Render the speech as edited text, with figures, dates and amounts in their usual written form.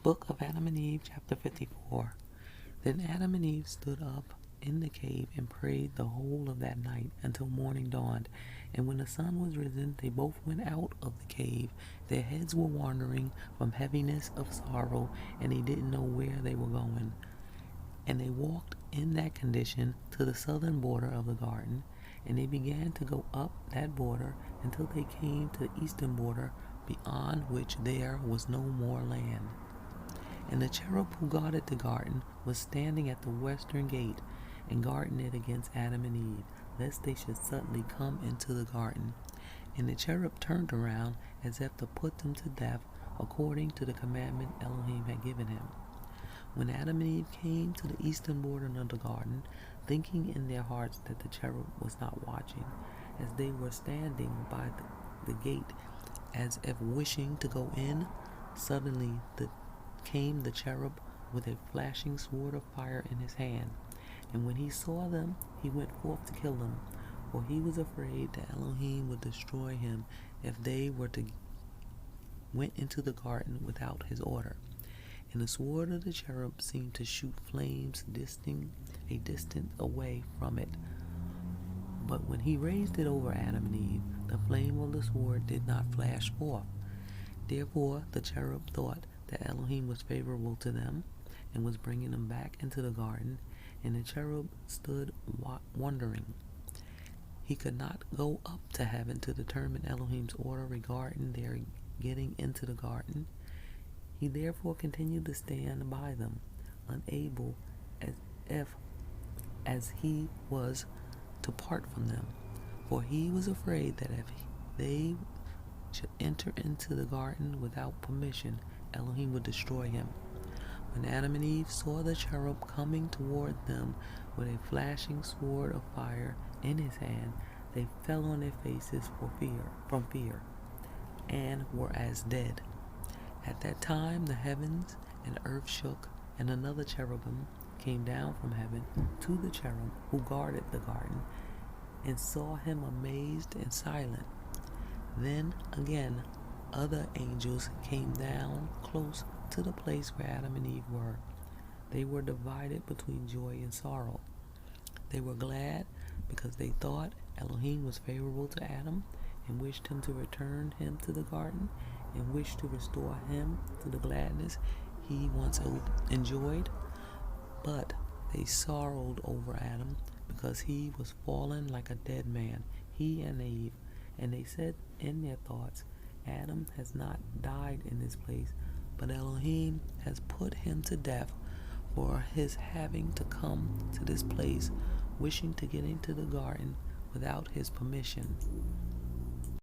Book of Adam and Eve, chapter 54. Then Adam and Eve stood up in the cave and prayed the whole of that night until morning dawned. And when the sun was risen, they both went out of the cave. Their heads were wandering from heaviness of sorrow, and they didn't know where they were going. And they walked in that condition to the southern border of the garden, and they began to go up that border until they came to the eastern border, beyond which there was no more land. And the cherub who guarded the garden was standing at the western gate, and guarding it against Adam and Eve, lest they should suddenly come into the garden. And the cherub turned around as if to put them to death, according to the commandment Elohim had given him. When Adam and Eve came to the eastern border of the garden, thinking in their hearts that the cherub was not watching, as they were standing by the gate, as if wishing to go in, suddenly came the cherub with a flashing sword of fire in his hand. And when he saw them, he went forth to kill them, for he was afraid that Elohim would destroy him if they went into the garden without his order. And the sword of the cherub seemed to shoot flames a distance away from it. But when he raised it over Adam and Eve, the flame of the sword did not flash forth. Therefore the cherub thought that Elohim was favorable to them and was bringing them back into the garden, and the cherub stood wondering. He could not go up to heaven to determine Elohim's order regarding their getting into the garden. He therefore continued to stand by them, unable as he was to part from them, for he was afraid that if they should enter into the garden without permission, Elohim would destroy him. When Adam and Eve saw the cherub coming toward them with a flashing sword of fire in his hand, they fell on their faces from fear, and were as dead. At that time the heavens and earth shook, and another cherubim came down from heaven to the cherub who guarded the garden, and saw him amazed and silent. Then again other angels came down close to the place where Adam and Eve were. They were divided between joy and sorrow. They were glad because they thought Elohim was favorable to Adam and wished him to return him to the garden and wished to restore him to the gladness he once enjoyed. But they sorrowed over Adam because he was fallen like a dead man, he and Eve. And they said in their thoughts, Adam has not died in this place, but Elohim has put him to death for his having to come to this place, wishing to get into the garden without his permission.